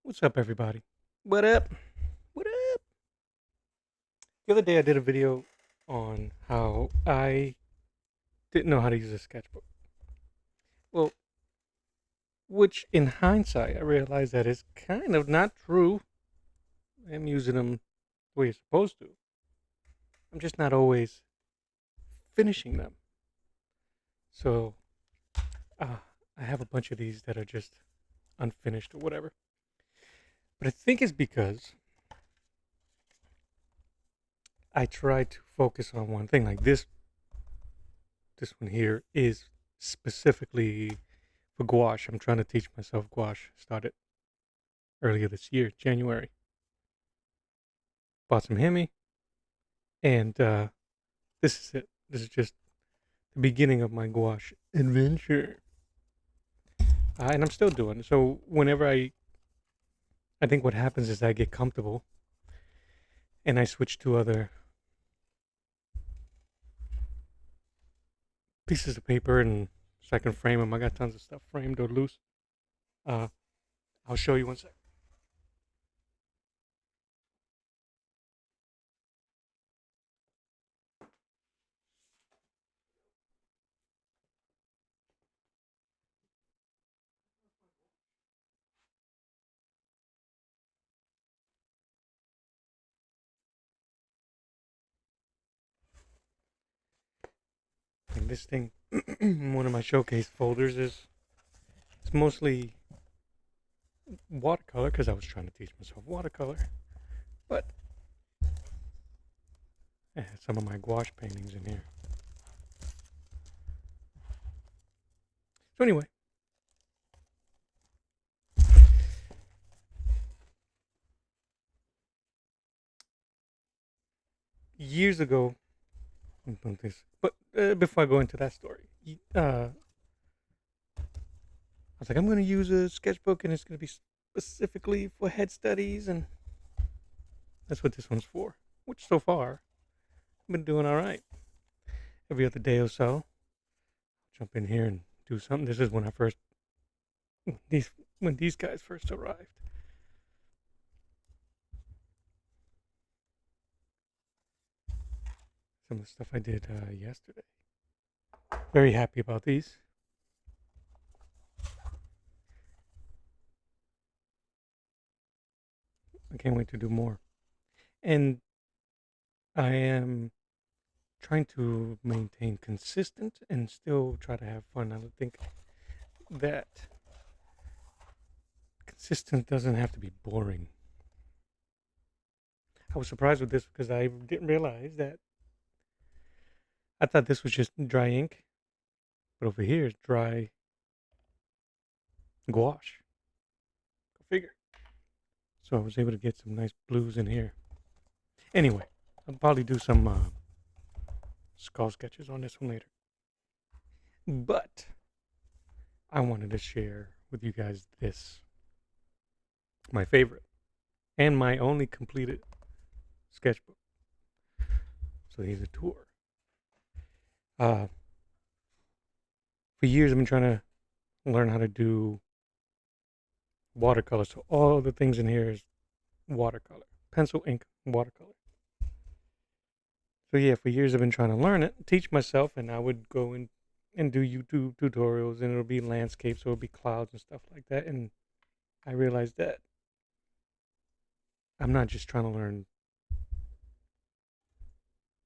What's up, everybody? What up? What up? The other day, I did a video on how I didn't know how to use a sketchbook. Well, which in hindsight, I realized that is kind of not true. I'm using them the way you're supposed to. I'm just not always finishing them. So, uh, I have a bunch of these that are just unfinished or whatever. But I think it's because I try to focus on one thing. Like this one here is specifically for gouache. I'm trying to teach myself gouache. Started earlier this year, January. Bought some Hemi, and this is it. This is just the beginning of my gouache adventure, and I'm still doing it. So whenever I think what happens is I get comfortable, and I switch to other pieces of paper, and so I can frame them. I got tons of stuff framed or loose. Uh, I'll show you one sec. And this thing, one of my showcase folders is it's mostly watercolor because I was trying to teach myself watercolor, but I had some of my gouache paintings in here. So anyway, years ago, but before I go into that story, I was like, I'm going to use a sketchbook, and it's going to be specifically for head studies, and that's what this one's for. Which so far, I've been doing all right. Every other day or so, jump in here and do something. This is when I first these when these guys first arrived. Some of the stuff I did yesterday. Very happy about these. I can't wait to do more. And I am trying to maintain consistent and still try to have fun. I think that consistent doesn't have to be boring. I was surprised with this because I didn't realize that. I thought this was just dry ink, but over here is dry gouache. Go figure. So I was able to get some nice blues in here. Anyway, I'll probably do some skull sketches on this one later. But I wanted to share with you guys this, my favorite, and my only completed sketchbook. So here's a tour. For years, I've been trying to learn how to do watercolor. So all the things in here is watercolor, pencil, ink, watercolor. So yeah, for years I've been trying to learn it, teach myself, and I would go and do YouTube tutorials, and it'll be landscapes, or it'll be clouds and stuff like that. And I realized that I'm not just trying to learn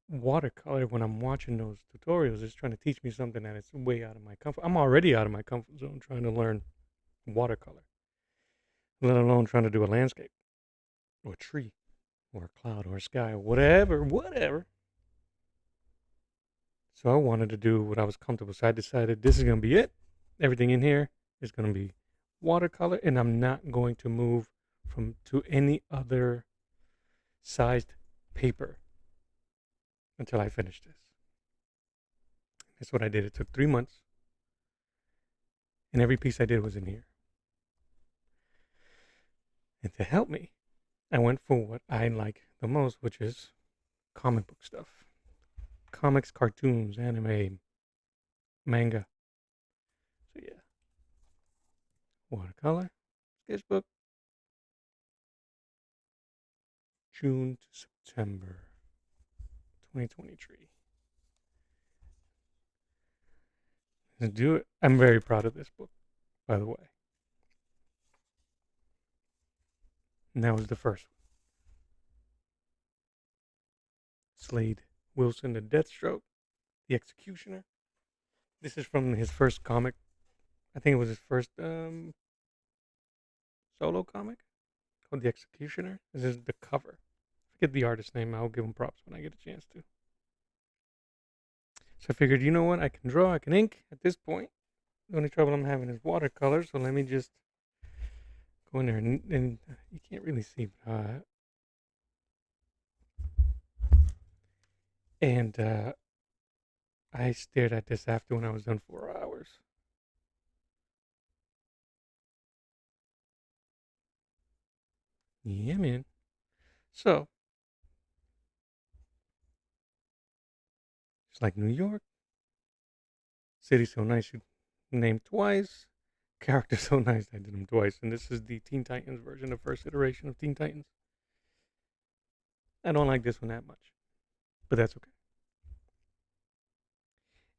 watercolor when I'm watching those tutorials. It's trying to teach me something that is way out of my comfort. I'm already out of my comfort zone trying to learn watercolor, let alone trying to do a landscape or a tree or a cloud or a sky or whatever. So I wanted to do what I was comfortable. So I decided this is going to be it. Everything in here is going to be watercolor, and I'm not going to move from to any other sized paper until I finish this. That's what I did. It took 3 months, and every piece I did was in here. And to help me, I went for what I like the most, which is comic book stuff. Comics, cartoons, anime, manga. So yeah, watercolor, sketchbook, June to September 2023. Let's do it. I'm very proud of this book, by the way. And that was the first one. Slade Wilson, The Deathstroke, The Executioner. This is from his first comic. I think it was his first solo comic called The Executioner. This is the cover. Forget the artist's name. I'll give him props when I get a chance to. So I figured, you know what? I can draw, I can ink at this point. The only trouble I'm having is watercolor. So let me just go in there and you can't really see. And I stared at this after when I was done 4 hours. Yeah, man. So, it's like New York. City so nice you named twice. Character so nice I did them twice. And this is the Teen Titans version, the first iteration of Teen Titans. I don't like this one that much, but that's okay.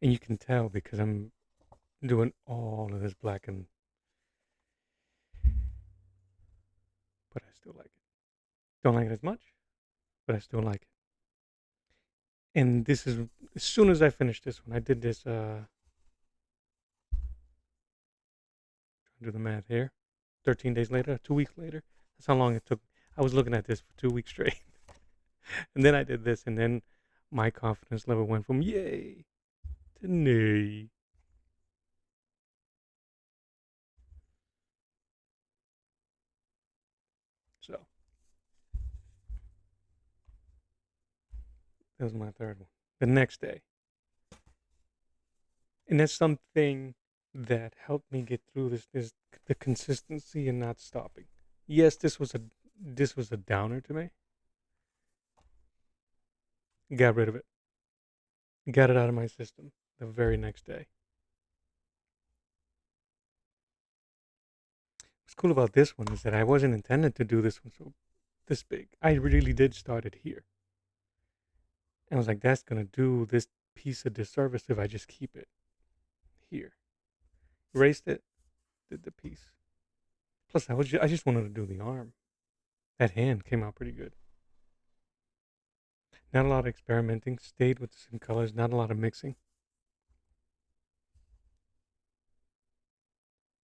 And you can tell because I'm doing all of this black and, but I still like it. Don't like it as much, but I still like it. And this is, as soon as I finished this one, I did this, trying to do the math here, 13 days later, 2 weeks later. That's how long it took. I was looking at this for 2 weeks straight. And then I did this, and then my confidence level went from yay to nay. So, that was my third one. The next day. And that's something that helped me get through this is the consistency and not stopping. Yes, this was a downer to me. Got rid of it. Got it out of my system the very next day. What's cool about this one is that I wasn't intended to do this one so this big. I really did start it here. And I was like, that's gonna do this piece a disservice if I just keep it here. Erased it, did the piece. Plus, I just wanted to do the arm. That hand came out pretty good. Not a lot of experimenting. Stayed with the same colors. Not a lot of mixing.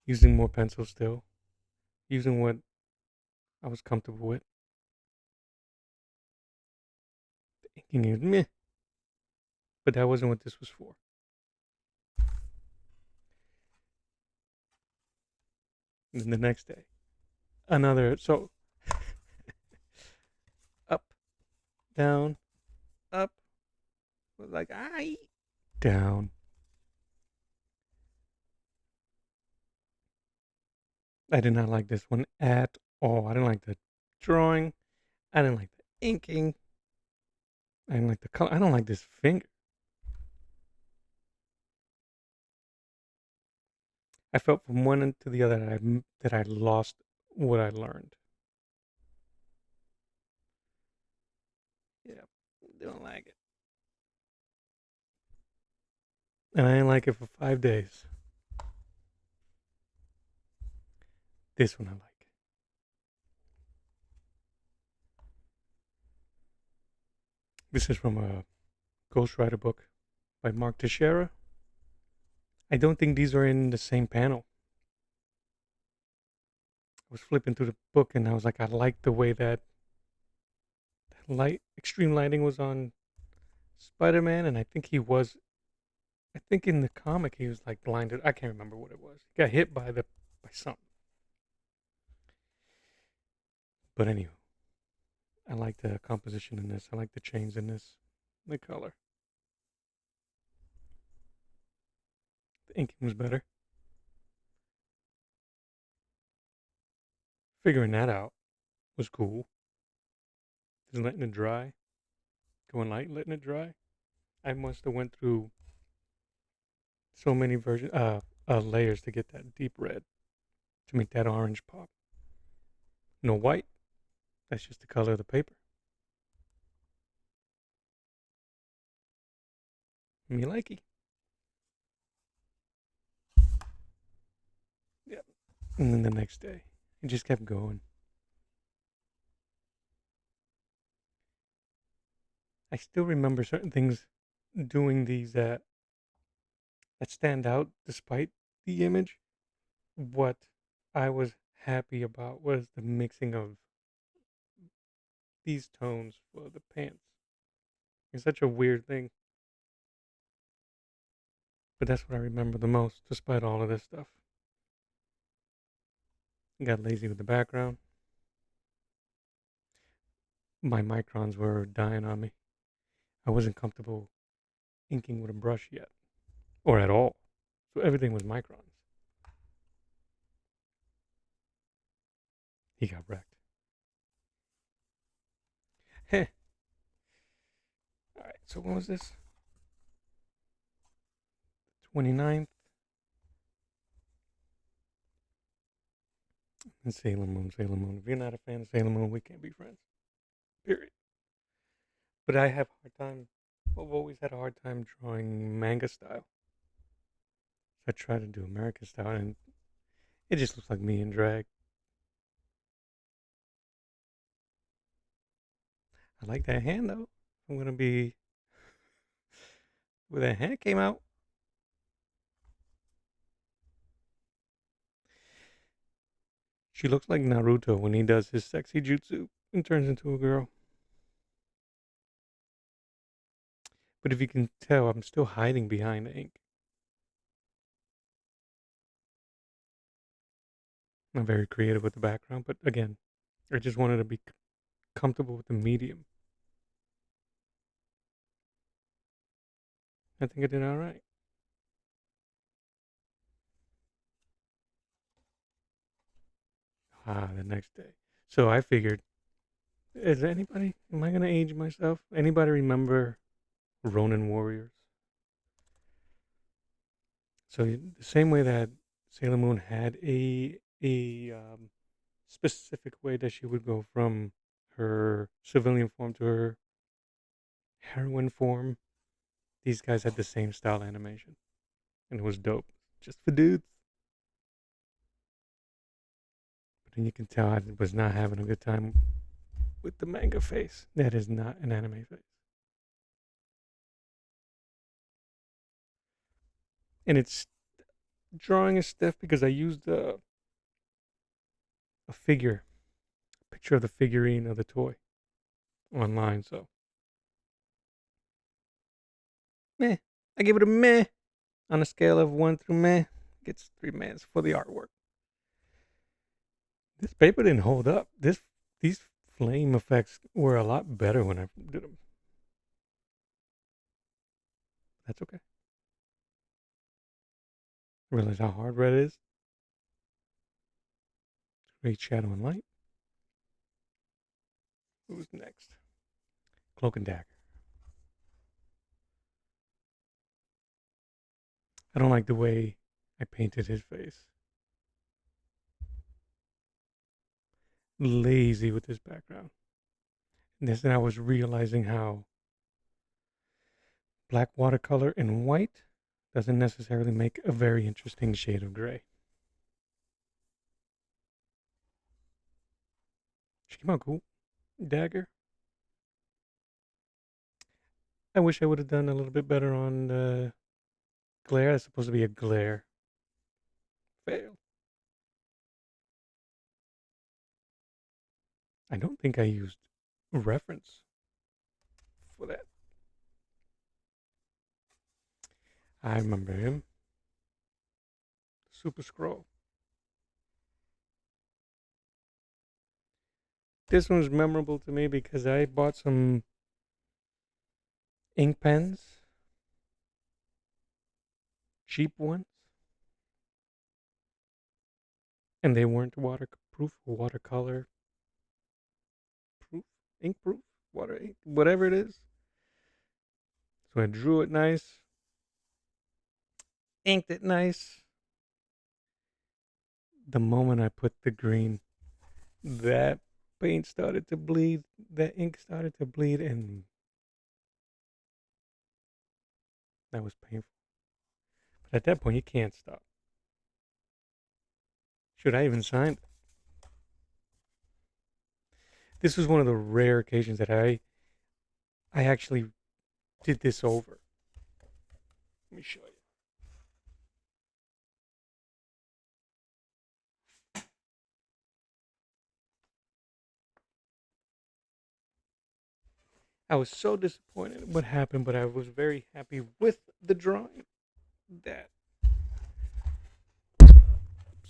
Using more pencil still. Using what I was comfortable with. The inking is meh. But that wasn't what this was for. And then the next day, another. So, up, down, up. Was like, I down. I did not like this one at all. I didn't like the drawing. I didn't like the inking. I didn't like the color. I don't like this finger. I felt from one end to the other that I lost what I learned. Yeah, don't like it. And I didn't like it for 5 days. This one I like. This is from a Ghostwriter book by Mark Teixeira. I don't think these are in the same panel. I was flipping through the book and I was like, I like the way that extreme lighting was on Spider-Man, and I think in the comic he was like blinded. I can't remember what it was. He got hit by something. But anyway, I like the composition in this. I like the chains in this. The color. The inking was better. Figuring that out was cool. Just letting it dry. Going light, letting it dry. I must have went through so many layers to get that deep red, to make that orange pop. No white. That's just the color of the paper. Me likey. Yep. And then the next day, it just kept going. I still remember certain things doing these that stand out despite the image. What I was happy about was the mixing of these tones for the pants. It's such a weird thing, but that's what I remember the most, despite all of this stuff. I got lazy with the background. My microns were dying on me. I wasn't comfortable inking with a brush yet, or at all. So everything was microns. He got wrecked. Heh. All right, so when was this? 29th. And Sailor Moon, Sailor Moon. If you're not a fan of Sailor Moon, we can't be friends. Period. But I have a hard time. I've always had a hard time drawing manga style. So I try to do American style, and it just looks like me in drag. I like that hand though. I'm gonna be where that hand came out. She looks like Naruto when he does his sexy jutsu and turns into a girl. But if you can tell, I'm still hiding behind the ink. I'm very creative with the background, but again, I just wanted to be comfortable with the medium. I think I did all right. The next day. So I figured, is there anybody, am I going to age myself? Anybody remember Ronin Warriors? So the same way that Sailor Moon had a specific way that she would go from her civilian form to her heroine form, these guys had the same style animation, and it was dope, just for dudes. But then you can tell I was not having a good time with the manga face. That is not an anime face, and it's drawing is stiff because I used a figure, a picture of the figurine of the toy online. So meh, I give it a meh on a scale of 1 through meh. Gets 3 mehs for the artwork. This paper didn't hold up. These flame effects were a lot better when I did them. That's okay. I realize how hard red is. Great shadow and light. Who's next? Cloak and Dagger. I don't like the way I painted his face. Lazy with this background. And then I was realizing how black watercolor and white doesn't necessarily make a very interesting shade of gray. She came out cool. Dagger. I wish I would have done a little bit better on the glare. It's supposed to be a glare. Fail. I don't think I used reference for that. I remember him. Super Scroll. This one's memorable to me because I bought some ink pens, cheap ones, and they weren't waterproof or watercolor proof, ink proof, water ink, whatever it is. So I drew it nice, inked it nice. The moment I put the green, that paint started to bleed, that ink started to bleed, and That was painful. But at that point, you can't stop. Should I even sign? This was one of the rare occasions that I actually did this over. Let me show you. I was so disappointed in what happened, but I was very happy with the drawing. That,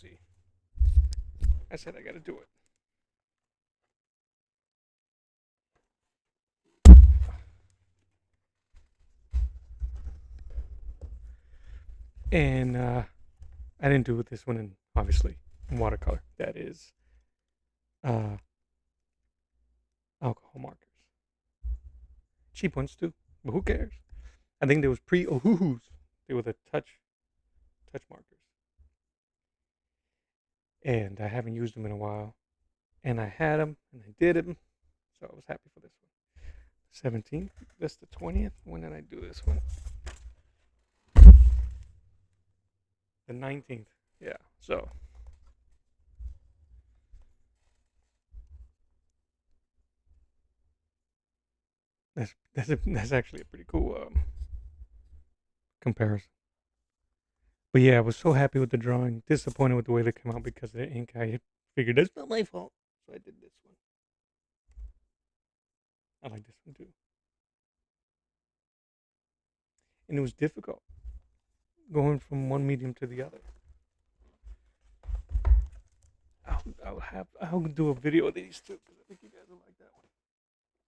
see, I said I got to do it. And I didn't do this one in, obviously, in watercolor. That is uh, alcohol markers. Cheap ones too, but who cares? I think there was pre-Ohuhus. They were the touch markers, and I haven't used them in a while. And I had them, and I did them, so I was happy for this one. 17th. That's the 20th. When did I do this one? The 19th. Yeah. So that's actually a pretty cool comparison. But yeah, I was so happy with the drawing. Disappointed with the way they came out because of the ink. I figured that's not my fault, so I did this one. I like this one too. And it was difficult going from one medium to the other. I'll do a video of these too because I think you guys will like that one.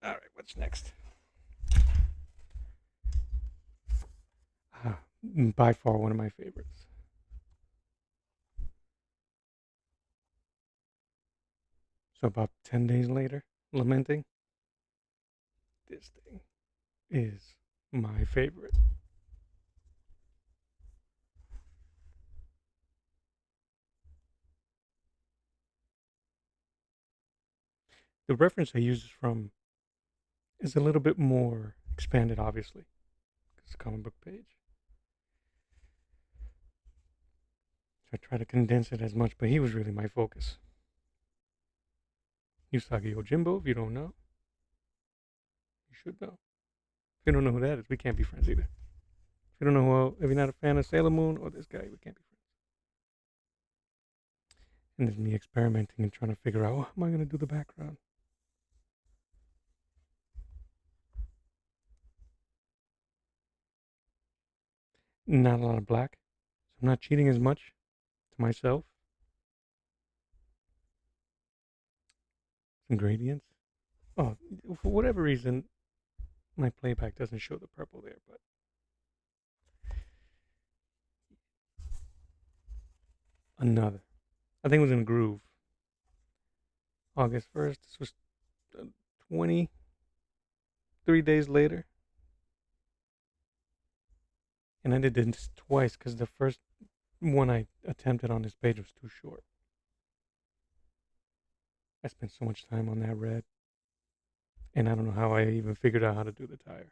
All right, what's next? By far one of my favorites. So about 10 days later, lamenting. This thing is my favorite. The reference I use is a little bit more expanded, obviously. It's a comic book page. So I try to condense it as much, but he was really my focus. Usagi Yojimbo, if you don't know, you should know. If you don't know who that is, we can't be friends either. If you don't know if you're not a fan of Sailor Moon or this guy, we can't be friends. And there's me experimenting and trying to figure out, how am I going to do the background? Not a lot of black. So I'm not cheating as much to myself. Some gradients. Oh, for whatever reason, my playback doesn't show the purple there, but another. I think it was in Groove. August 1st. This was 23 days later. And I did this twice because the first one I attempted on this page was too short. I spent so much time on that red. And I don't know how I even figured out how to do the tire.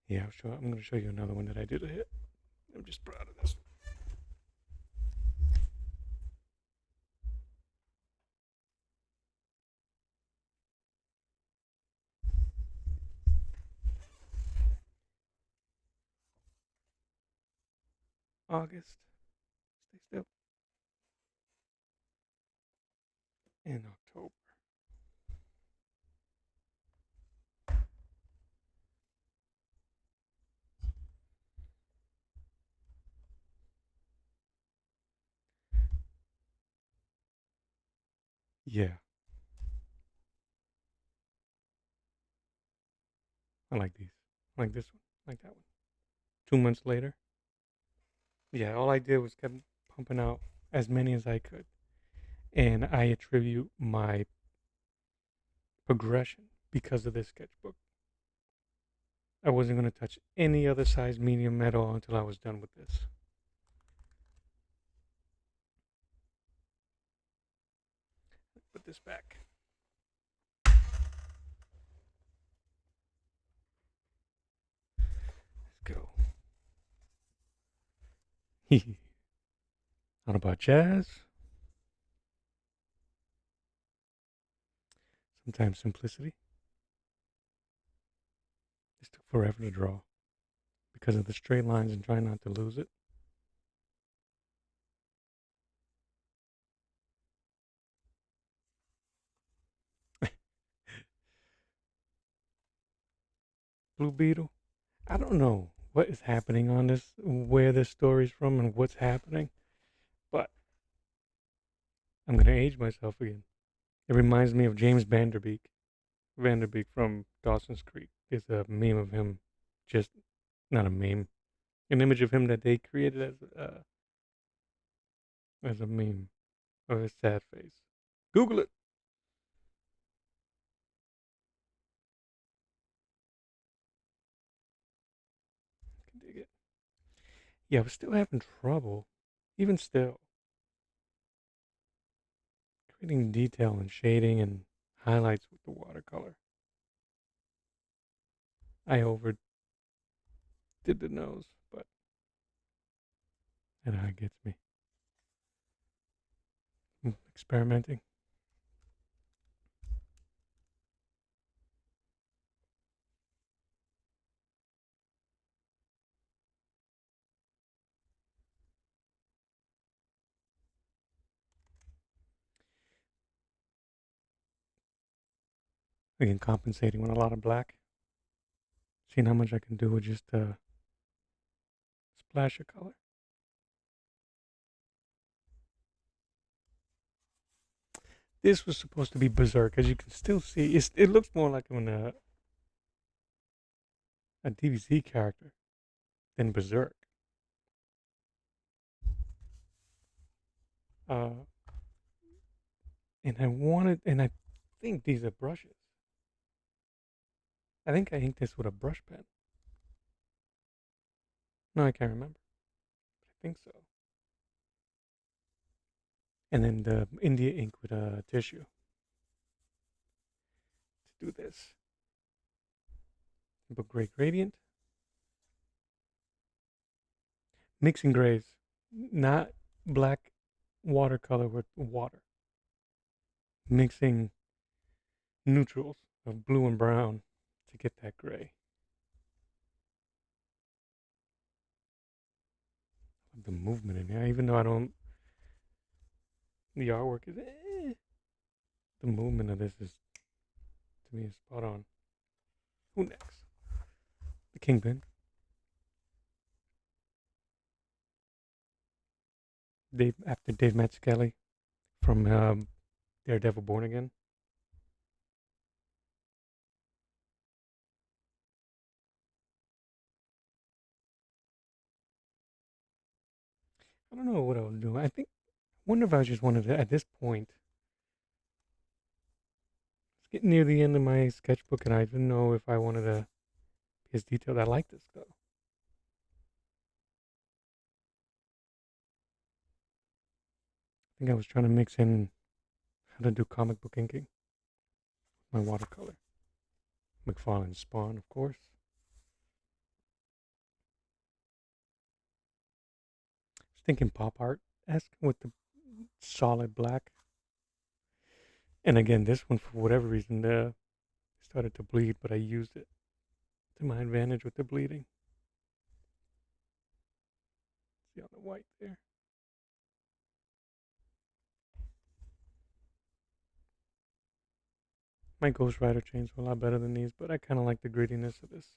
Yeah, I'm going to show you another one that I did a hit. I'm just proud of this. August. Stay still. In October. Yeah, I like these. I like this one. I like that one. 2 months later. Yeah, all I did was kept pumping out as many as I could. And I attribute my progression because of this sketchbook. I wasn't going to touch any other size medium at all until I was done with this. Put this back. Let's go. Not about jazz. Sometimes simplicity. This took forever to draw because of the straight lines and trying not to lose it. Blue Beetle. I don't know what is happening on this, where this story's from, and what's happening, but I'm gonna age myself again. It reminds me of James Vanderbeek. Vanderbeek from Dawson's Creek. There's a meme of him, just not a meme, an image of him that they created as a meme of his sad face. Google it. I can dig it. Yeah, I was still having trouble, even still, creating detail and shading and highlights with the watercolor. I overdid the nose, but it gets me. Experimenting. Again, compensating with a lot of black. Seeing how much I can do with just a splash of color. This was supposed to be Berserk, as you can still see. It looks more like a DBZ character than Berserk. Uh, and I think these are brushes. I think I inked this with a brush pen. No, I can't remember. But I think so. And then the India ink with a tissue to do this. But gray gradient. Mixing grays. Not black watercolor with water. Mixing neutrals of blue and brown to get that gray. The movement in here, even though I don't, the artwork is, the movement of this is, to me, is spot on. Who next? The Kingpin. After Dave Mazzucchelli from Daredevil Born Again. I don't know what I was doing. Wonder if I just wanted to, at this point, it's getting near the end of my sketchbook and I didn't know if I wanted to be as detailed. I like this though. I think I was trying to mix in how to do comic book inking. My watercolor. McFarlane's Spawn, of course. I was thinking pop art esque with the solid black. And again, this one, for whatever reason, started to bleed, but I used it to my advantage with the bleeding. See on the white there. My Ghost Rider chains were a lot better than these, but I kind of like the grittiness of this.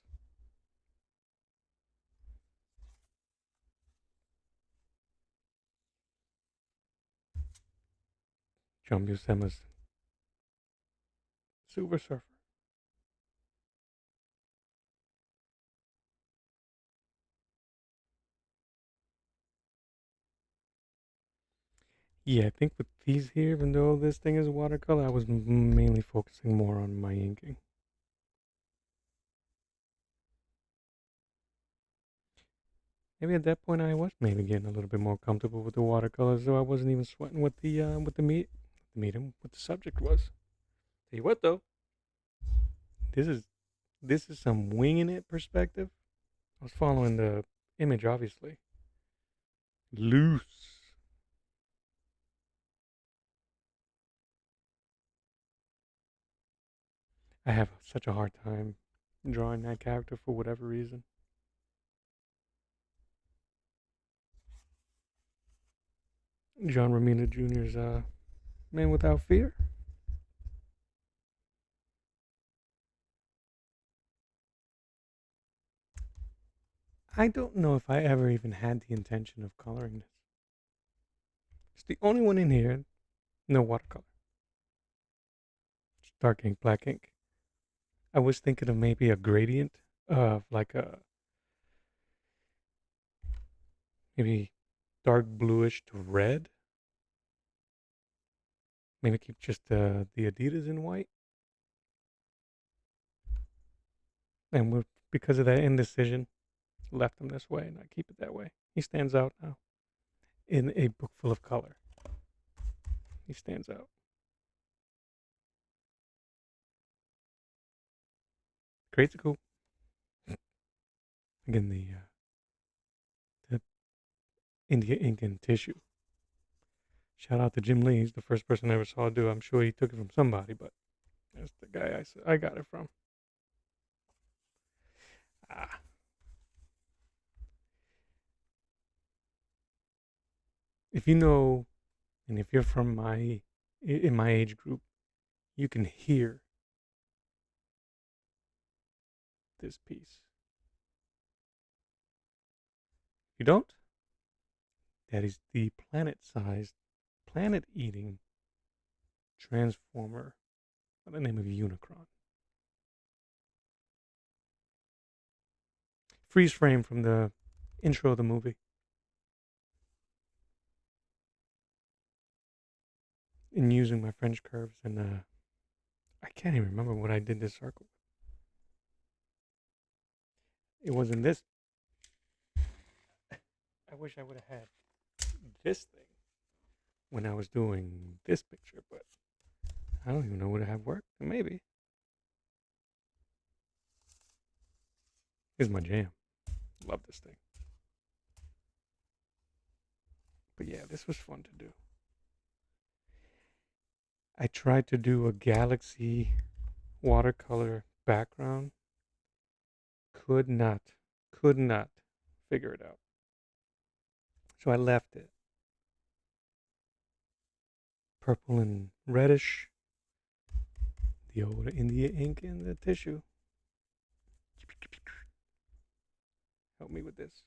John Buscema's Silver Surfer. Yeah, I think with these here, even though this thing is watercolor, I was mainly focusing more on my inking. Maybe at that point I was maybe getting a little bit more comfortable with the watercolors, so I wasn't even sweating what the medium, what the subject was. Tell you what though, this is this is some winging it perspective. I was following the image, obviously. Loose. I have such a hard time drawing that character for whatever reason. John Romita Jr.'s Man Without Fear. I don't know if I ever even had the intention of coloring this. It's the only one in here, no watercolor. It's dark ink, black ink. I was thinking of maybe a gradient of like a maybe dark bluish to red. Maybe keep just the Adidas in white. And because of that indecision, left him this way and I keep it that way. He stands out now in a book full of color. He stands out. Creates a cool. Again, the India ink and tissue. Shout out to Jim Lee. He's the first person I ever saw do. I'm sure he took it from somebody, but that's the guy I got it from. Ah, if you know, and if you're from in my age group, you can hear this piece. If you don't, that is the planet-sized, planet-eating transformer by the name of Unicron. Freeze frame from the intro of the movie. In using my French curves, and I can't even remember what I did this circle. It wasn't this. I wish I would have had this thing when I was doing this picture, but I don't even know would it have worked. Maybe. This is my jam. Love this thing. But yeah, this was fun to do. I tried to do a galaxy watercolor background. Could not figure it out. So I left it. Purple and reddish. The old India ink and the tissue. Help me with this.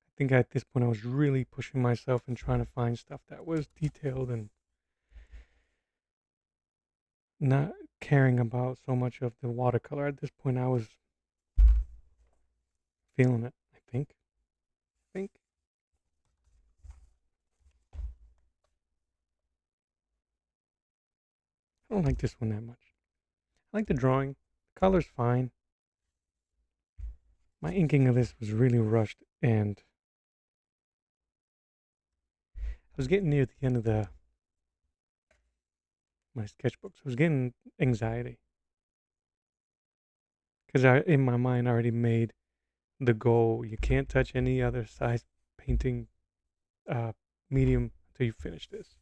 I think at this point I was really pushing myself and trying to find stuff that was detailed and not caring about so much of the watercolor. At this point I was feeling it, I think. I don't like this one that much. I like the drawing. The color's fine. My inking of this was really rushed, and I was getting near the end of my sketchbook, so I was getting anxiety because I, in my mind, already made the goal. You can't touch any other size painting uh, medium until you finish this,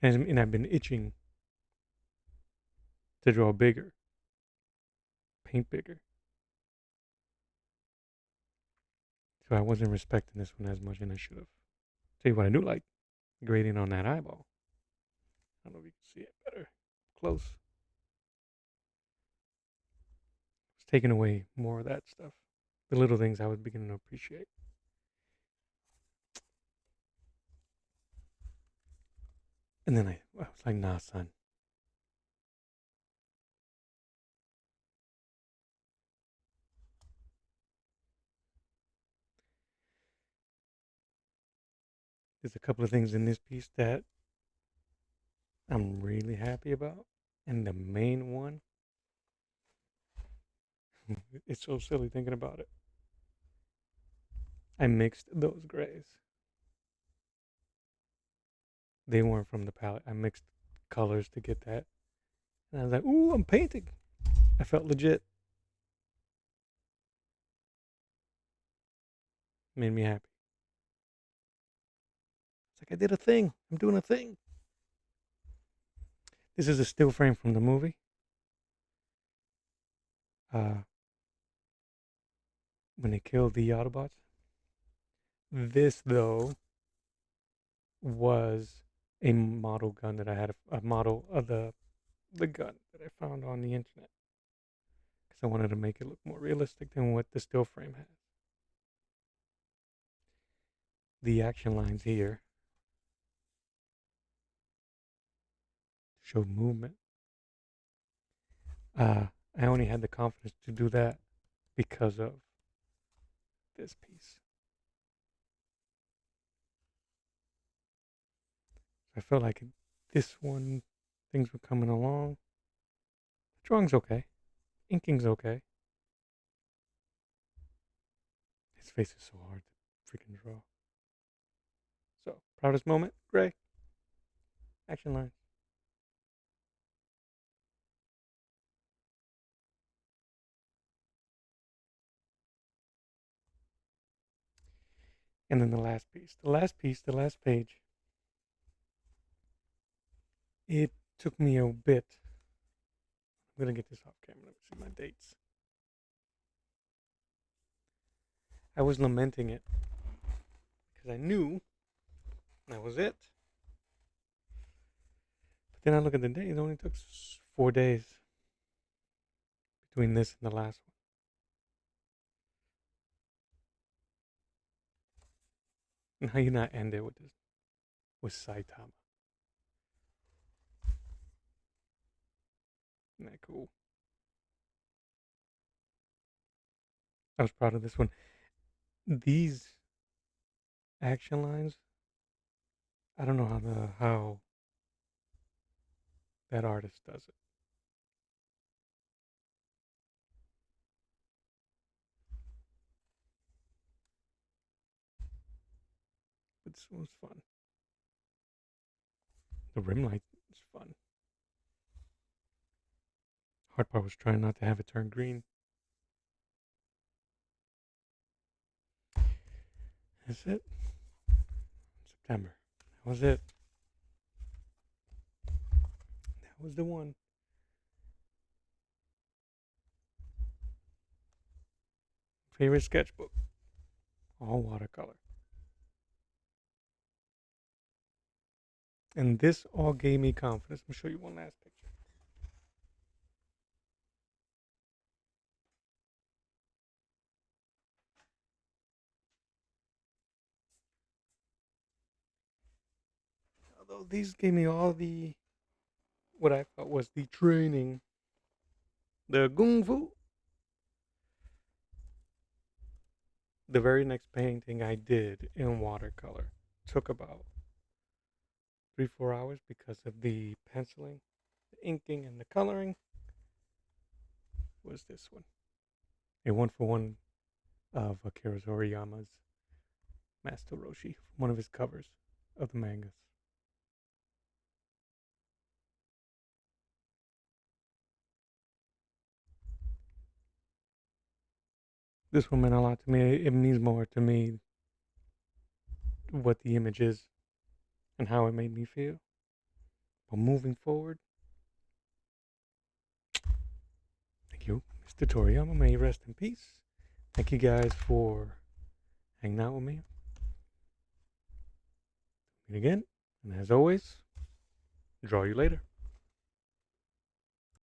and I've been itching to draw bigger, paint bigger. So I wasn't respecting this one as much, and I should have. Tell you what I do like, grading on that eyeball. I don't know if you can see it better close. It's taking away more of that stuff. The little things I was beginning to appreciate. And then I was like, nah, son. There's a couple of things in this piece that I'm really happy about. And the main one It's so silly thinking about it. I mixed those grays. They weren't from the palette. I mixed colors to get that. And I was like, ooh, I'm painting. I felt legit. Made me happy. It's like I did a thing. I'm doing a thing. This is a still frame from the movie. When they killed the Autobots. This, though, was a model gun that I had, a model of the gun that I found on the internet. Because I wanted to make it look more realistic than what the still frame has. The action lines here show movement. I only had the confidence to do that because of this piece. I felt like this one, things were coming along. The drawing's okay. Inking's okay. His face is so hard to freaking draw. So, proudest moment, gray. Action line. And then the last piece. The last page. It took me a bit. I'm going to get this off camera. Let me see my dates. I was lamenting it because I knew that was it. But then I look at the days. It only took 4 days between this and the last one. And how you not end it with this? With Saitama. Isn't that cool? I was proud of this one. These action lines, I don't know how that artist does it. But this one was fun. The rim light is fun. Hard part was trying not to have it turn green. That's it. September. That was it. That was the one. Favorite sketchbook. All watercolor. And this all gave me confidence. Let me show you one last picture. Although these gave me all the, what I thought was the training, the gung fu. The very next painting I did in watercolor took about 3-4 hours because of the penciling, the inking, and the coloring. Was this one. A 1-for-1 of Akira Toriyama's Master Roshi, one of his covers of the mangas. This one meant a lot to me. It means more to me what the image is and how it made me feel. But moving forward, thank you, Mr. Toriyama. May he rest in peace. Thank you guys for hanging out with me. Meet again, and as always, draw you later.